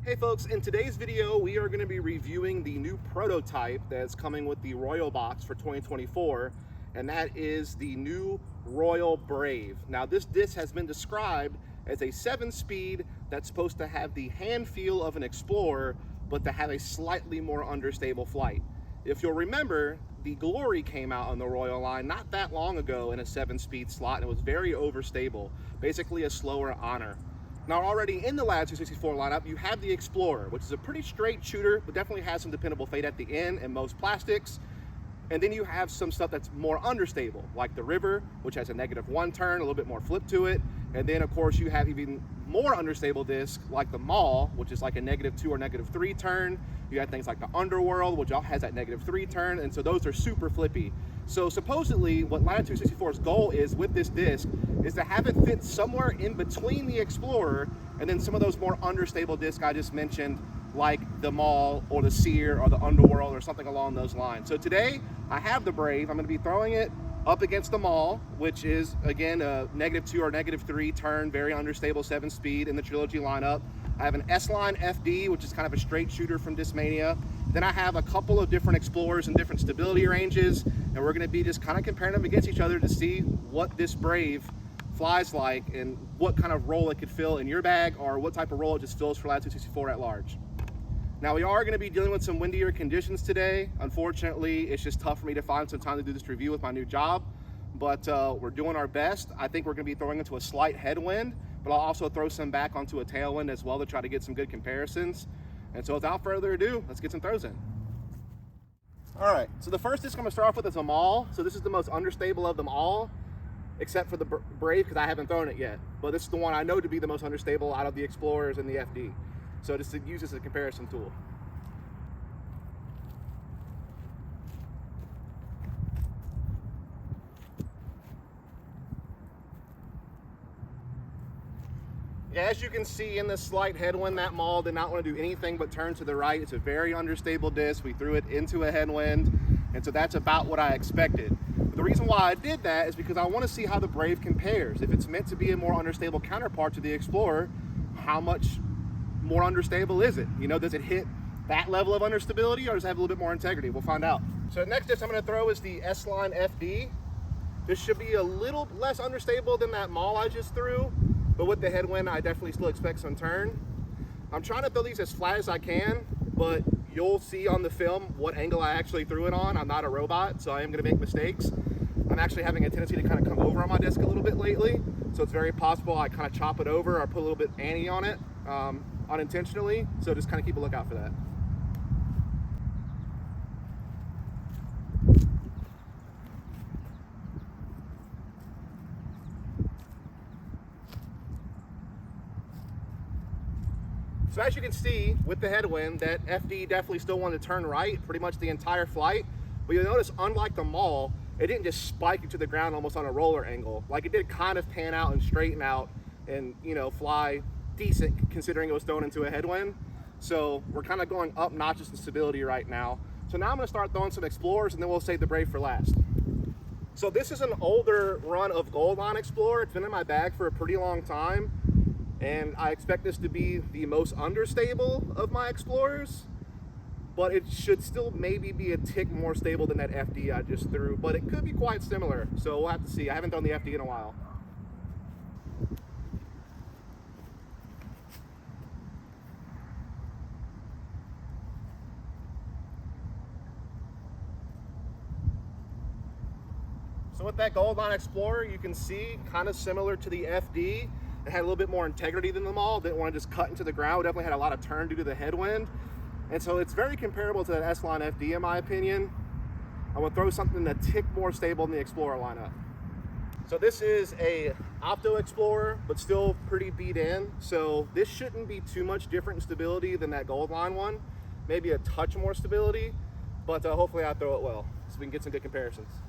Hey folks, in today's video we are going to be reviewing the new prototype that's coming with the Royal box for 2024, and that is the new Royal Brave. Now this disc has been described as a 7-speed that's supposed to have the hand feel of an Explorer but to have a slightly more understable flight. If you'll remember, the Glory came out on the Royal line not that long ago in a 7-speed slot, and it was very overstable, basically a slower Honor. Now already in the Latitude 64 lineup, you have the Explorer, which is a pretty straight shooter, but definitely has some dependable fade at the end and most plastics. And then you have some stuff that's more understable, like the River, which has a -1 turn, a little bit more flip to it. And then of course you have even more understable discs like the Mall, which is like a -2 or -3 turn. You have things like the Underworld, which all has that -3 turn, and so those are super flippy. So supposedly what Latitude 64's goal is with this disc is to have it fit somewhere in between the Explorer and then some of those more understable discs I just mentioned, like the Mall or the Sear or the Underworld or something along those lines. So today I have the Brave. I'm going to be throwing it up against the Mall, which is again a -2 or -3 turn, very understable 7-speed in the Trilogy lineup. I have an S-Line FD, which is kind of a straight shooter from Discmania. Then I have a couple of different Explorers in different stability ranges, and we're going to be just kind of comparing them against each other to see what this Brave flies like and what kind of role it could fill in your bag, or what type of role it just fills for Latitude 64 at large. Now we are going to be dealing with some windier conditions today. Unfortunately, it's just tough for me to find some time to do this review with my new job, but we're doing our best. I think we're going to be throwing into a slight headwind, but I'll also throw some back onto a tailwind as well to try to get some good comparisons. And so without further ado, let's get some throws in. All right, so the first disc I'm going to start off with is a Mall. So this is the most understable of them all, except for the Brave, because I haven't thrown it yet. But this is the one I know to be the most understable out of the Explorers and the FD. So just to use this as a comparison tool. Yeah, as you can see in this slight headwind, that Mall did not want to do anything but turn to the right. It's a very understable disc. We threw it into a headwind, and so that's about what I expected. But the reason why I did that is because I want to see how the Brave compares. If it's meant to be a more understable counterpart to the Explorer, how much more understable is it? You know, does it hit that level of understability, or does it have a little bit more integrity? We'll find out. So the next disc I'm going to throw is the S-Line FD. This should be a little less understable than that Mall I just threw, but with the headwind, I definitely still expect some turn. I'm trying to throw these as flat as I can, but you'll see on the film what angle I actually threw it on. I'm not a robot, so I am going to make mistakes. I'm actually having a tendency to kind of come over on my disc a little bit lately, so it's very possible I kind of chop it over or put a little bit ante on it unintentionally, so just kind of keep a lookout for that. So as you can see with the headwind, that FD definitely still wanted to turn right pretty much the entire flight. But you'll notice, unlike the Mall, it didn't just spike into the ground almost on a roller angle. Like, it did kind of pan out and straighten out and, you know, fly decent considering it was thrown into a headwind. So we're kind of going up notches in stability right now. So now I'm going to start throwing some Explorers, and then we'll save the Brave for last. So this is an older run of Gold Line Explorer. It's been in my bag for a pretty long time, and I expect this to be the most understable of my Explorers, but it should still maybe be a tick more stable than that FD I just threw, but it could be quite similar, so we'll have to see. I haven't done the FD in a while. So with that Gold Line Explorer, you can see kind of similar to the FD. It had a little bit more integrity than the Mall. Didn't want to just cut into the ground. It definitely had a lot of turn due to the headwind. And so it's very comparable to that S-Line FD in my opinion. I would throw something a tick more stable than the Explorer lineup. So this is a Opto Explorer, but still pretty beat in. So this shouldn't be too much different in stability than that Gold Line one. Maybe a touch more stability, but hopefully I throw it well so we can get some good comparisons.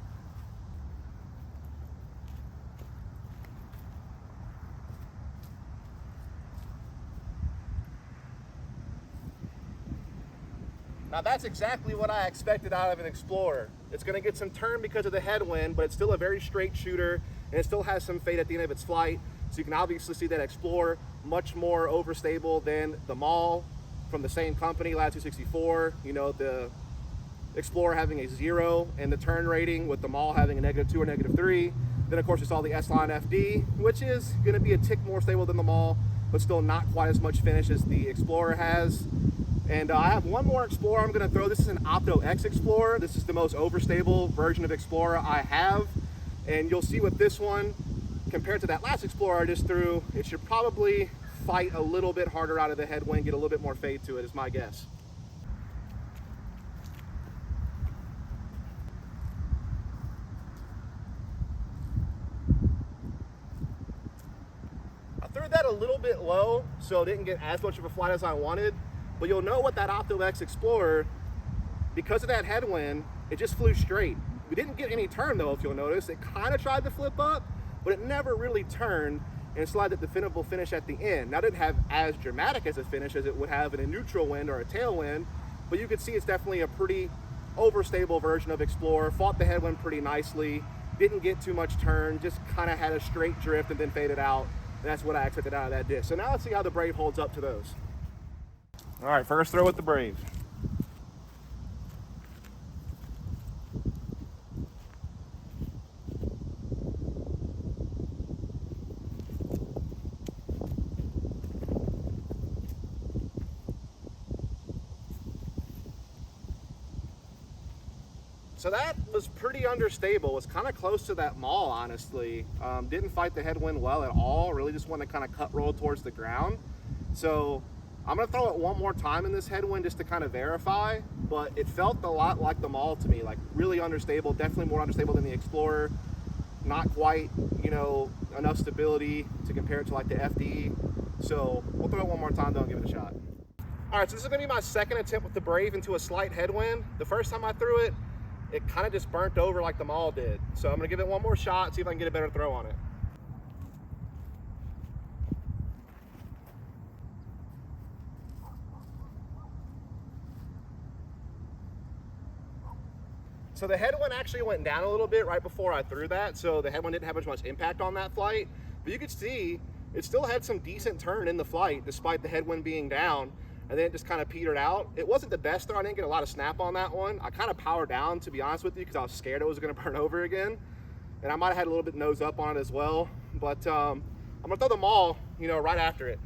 Now that's exactly what I expected out of an Explorer. It's going to get some turn because of the headwind, but it's still a very straight shooter, and it still has some fade at the end of its flight. So you can obviously see that Explorer much more overstable than the Mall, from the same company, Latitude 64. You know, the Explorer having a 0 in the turn rating, with the Mall having a -2 or -3. Then of course you saw the S-Line FD, which is going to be a tick more stable than the Mall, but still not quite as much finish as the Explorer has. And I have one more Explorer I'm going to throw. This is an Opto X Explorer. This is the most overstable version of Explorer I have. And you'll see with this one, compared to that last Explorer I just threw, it should probably fight a little bit harder out of the headwind, get a little bit more fade to it, is my guess. I threw that a little bit low, so it didn't get as much of a flight as I wanted. But you'll know with that Opto X Explorer, because of that headwind, it just flew straight. We didn't get any turn though, if you'll notice. It kind of tried to flip up, but it never really turned, and still had that definitive finish at the end. Now, it didn't have as dramatic as a finish as it would have in a neutral wind or a tailwind, but you could see it's definitely a pretty overstable version of Explorer. Fought the headwind pretty nicely, didn't get too much turn, just kind of had a straight drift and then faded out. And that's what I expected out of that disc. So now let's see how the Brave holds up to those. All right, first throw with the Brave. So that was pretty understable. Was kind of close to that Mall, honestly. Didn't fight the headwind well at all. Really just wanted to kind of cut roll towards the ground. So I'm gonna throw it one more time in this headwind just to kind of verify, but it felt a lot like the Mall to me, like really unstable, definitely more unstable than the Explorer. Not quite, you know, enough stability to compare it to like the FD. So we'll throw it one more time though and give it a shot. All right, so this is gonna be my second attempt with the Brave into a slight headwind. The first time I threw it, it kind of just burnt over like the Mall did. So I'm gonna give it one more shot, see if I can get a better throw on it. So the headwind actually went down a little bit right before I threw that, so the headwind didn't have as much impact on that flight. But you could see it still had some decent turn in the flight despite the headwind being down, and then it just kind of petered out. It wasn't the best throw. I didn't get a lot of snap on that one. I kind of powered down, to be honest with you, because I was scared it was going to burn over again. And I might have had a little bit nose up on it as well. But I'm going to throw the Mall, you know, right after it.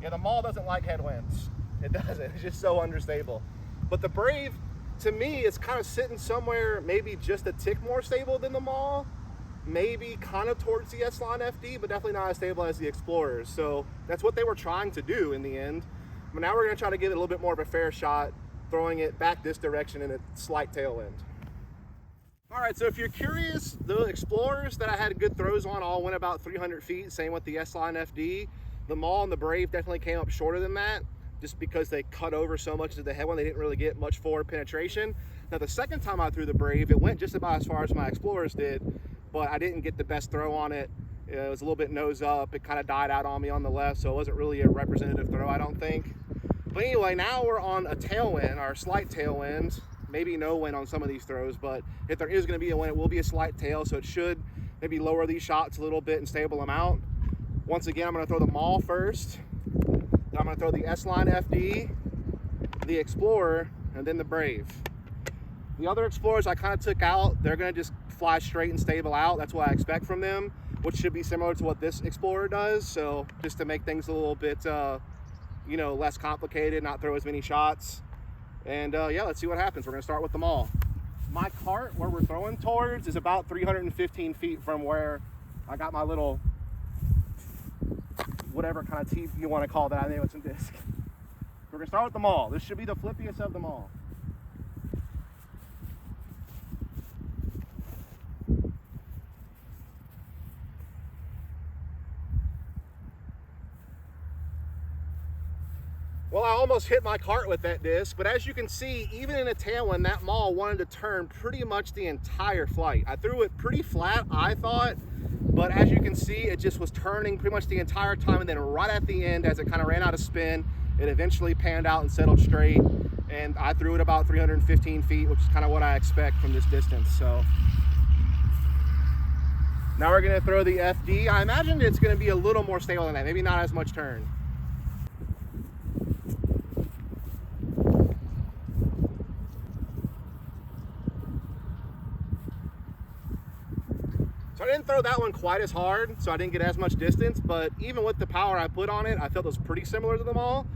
Yeah, the Mall doesn't like headwinds. It doesn't. It's just so understable. But the Brave, to me, is kind of sitting somewhere maybe just a tick more stable than the Mall. Maybe kind of towards the S-Line FD, but definitely not as stable as the Explorers. So that's what they were trying to do in the end. But now we're going to try to give it a little bit more of a fair shot, throwing it back this direction in a slight tailwind. All right, so if you're curious, the Explorers that I had good throws on all went about 300 feet, same with the S-Line FD. The Mall and the Brave definitely came up shorter than that, just because they cut over so much of the headwind. They didn't really get much forward penetration. Now, the second time I threw the Brave, it went just about as far as my Explorers did, but I didn't get the best throw on it. It was a little bit nose up. It kind of died out on me on the left, so it wasn't really a representative throw, I don't think. But anyway, now we're on a tailwind, or a slight tailwind. Maybe no wind on some of these throws, but if there is going to be a wind, it will be a slight tail, so it should maybe lower these shots a little bit and stable them out. Once again, I'm going to throw the Mall first. Then I'm going to throw the S-Line FD, the Explorer, and then the Brave. The other Explorers I kind of took out. They're going to just fly straight and stable out. That's what I expect from them, which should be similar to what this Explorer does. So just to make things a little bit, you know, less complicated, not throw as many shots. And yeah, let's see what happens. We're going to start with the Mall. My cart, where we're throwing towards, is about 315 feet from where I got my little, whatever kind of teeth you want to call that. I think it's a disc. We're going to start with the Mall. This should be the flippiest of them all. Well, I almost hit my cart with that disc, but as you can see, even in a tailwind, that Mall wanted to turn pretty much the entire flight. I threw it pretty flat, I thought, but as you can see, it just was turning pretty much the entire time, and then right at the end, as it kind of ran out of spin, it eventually panned out and settled straight. and I threw it about 315 feet, which is kind of what I expect from this distance. So now we're gonna throw the FD. I imagine it's gonna be a little more stable than that, maybe not as much turn. So I didn't throw that one quite as hard, so I didn't get as much distance, but even with the power I put on it, I felt it was pretty similar to them all.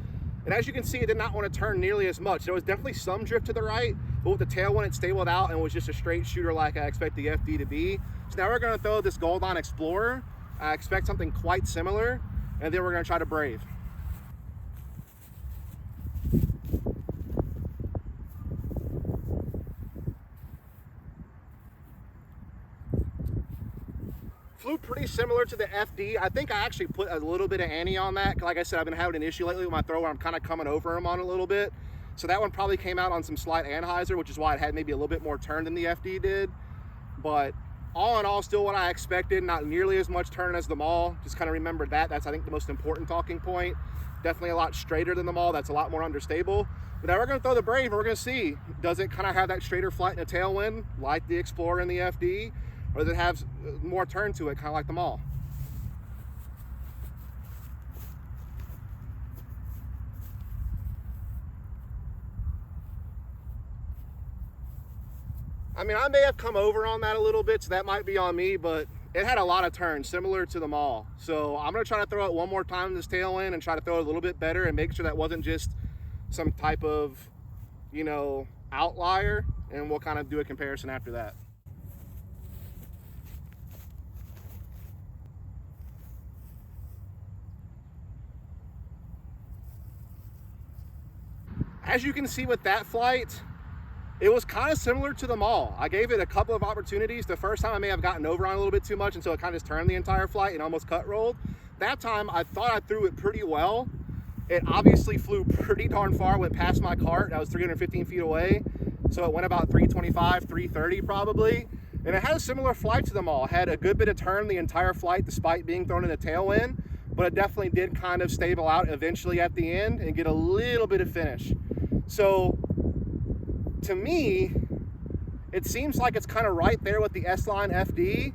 And as you can see, it did not want to turn nearly as much. There was definitely some drift to the right, but with the tailwind, it stabled out and was just a straight shooter like I expect the FD to be. So now we're gonna throw this Gold Line Explorer. I expect something quite similar, and then we're gonna try to Brave. Flew pretty similar to the FD. I think I actually put a little bit of ante on that. Like I said, I've been having an issue lately with my throw where I'm kind of coming over him on a little bit. So that one probably came out on some slight anhyzer, which is why it had maybe a little bit more turn than the FD did. But all in all, still what I expected, not nearly as much turn as the Mall. Just kind of remember that. That's, I think, the most important talking point. Definitely a lot straighter than the Mall. That's a lot more understable. But now we're going to throw the Brave, and we're going to see, does it kind of have that straighter flight and a tailwind like the Explorer and the FD? Or does it have more turn to it, kind of like the Mall? I mean, I may have come over on that a little bit, so that might be on me, but it had a lot of turns, similar to the Mall. So I'm gonna try to throw it one more time in this tailwind and try to throw it a little bit better and make sure that wasn't just some type of, you know, outlier, and we'll kind of do a comparison after that. As you can see with that flight, it was kind of similar to the Mall. I gave it a couple of opportunities. The first time I may have gotten over on a little bit too much, and so it kind of just turned the entire flight and almost cut rolled. That time I thought I threw it pretty well. It obviously flew pretty darn far, went past my cart. I was 315 feet away. So it went about 325, 330 probably. And it had a similar flight to the Mall. It had a good bit of turn the entire flight despite being thrown in the tailwind, but it definitely did kind of stable out eventually at the end and get a little bit of finish. So to me, it seems like it's kind of right there with the S-Line FD,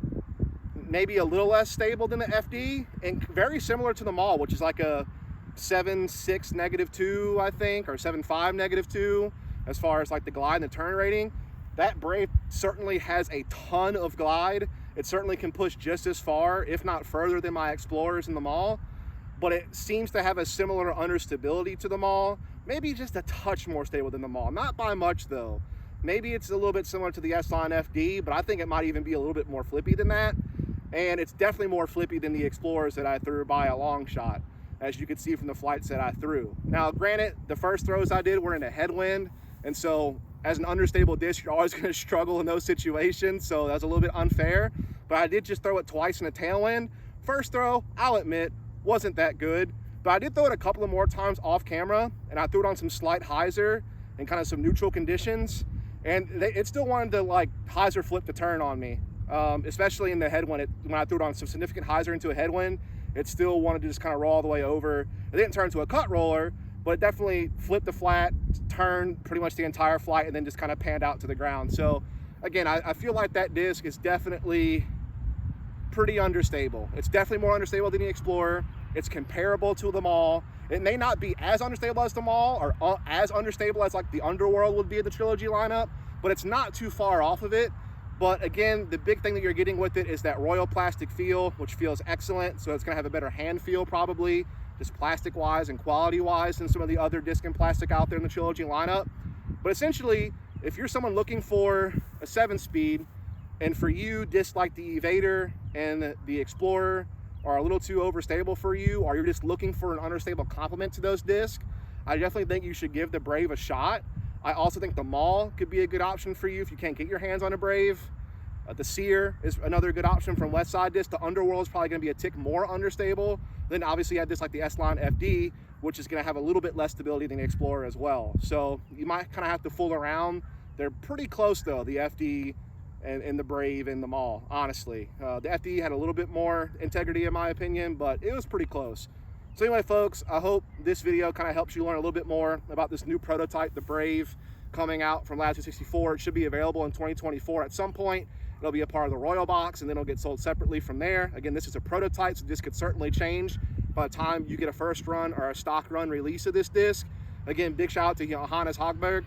maybe a little less stable than the FD, and very similar to the Mall, which is like a 7.6 -2, I think, or 7.5 -2, as far as like the glide and the turn rating. That Brave certainly has a ton of glide. It certainly can push just as far, if not further, than my Explorers in the Mall, but it seems to have a similar understability to the Mall. Maybe just a touch more stable than the Mall, not by much though. Maybe it's a little bit similar to the S-Line FD, but I think it might even be a little bit more flippy than that. And it's definitely more flippy than the Explorers that I threw by a long shot, as you can see from the flights that I threw. Now, granted, the first throws I did were in a headwind, and so as an understable disc, you're always gonna struggle in those situations, so that's a little bit unfair. But I did just throw it twice in a tailwind. First throw, I'll admit, wasn't that good. But I did throw it a couple of more times off camera, and I threw it on some slight hyzer and kind of some neutral conditions, and it still wanted to like hyzer flip the turn on me, especially in the headwind. When I threw it on some significant hyzer into a headwind, it still wanted to just kind of roll all the way over. It didn't turn into a cut roller, but it definitely flipped the flat, turned pretty much the entire flight, and then just kind of panned out to the ground. So again, I feel like that disc is definitely pretty understable. It's definitely more understable than the Explorer. It's comparable to the Mall. It may not be as unstable as the Mall, or as unstable as like the Underworld would be in the Trilogy lineup, but it's not too far off of it. But again, the big thing that you're getting with it is that Royal plastic feel, which feels excellent. So it's gonna have a better hand feel probably, just plastic wise and quality wise, than some of the other disc and plastic out there in the Trilogy lineup. But essentially, if you're someone looking for a 7-speed, and for you, discs like the Evader and the Explorer are a little too overstable for you, or you're just looking for an understable complement to those discs, I definitely think you should give the Brave a shot. I also think the Mall could be a good option for you if you can't get your hands on a Brave. The Sear is another good option from Westside Disc. The Underworld is probably going to be a tick more understable. Then obviously you have this like the S-Line FD, which is going to have a little bit less stability than the Explorer as well. So you might kind of have to fool around. They're pretty close though, the FD and the Brave and the Mall, honestly. The FD had a little bit more integrity in my opinion, but it was pretty close. So anyway, folks, I hope this video kind of helps you learn a little bit more about this new prototype, the Brave, coming out from Latitude 64. It should be available in 2024 at some point. It'll be a part of the Royal box, and then it'll get sold separately from there. Again, this is a prototype, so this could certainly change by the time you get a first run or a stock run release of this disc. Again, big shout out to Johannes Hogberg,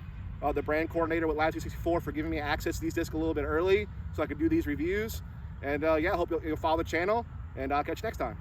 the brand coordinator with Latitude 64, for giving me access to these discs a little bit early so I could do these reviews. And yeah, I hope you'll follow the channel, and I'll catch you next time.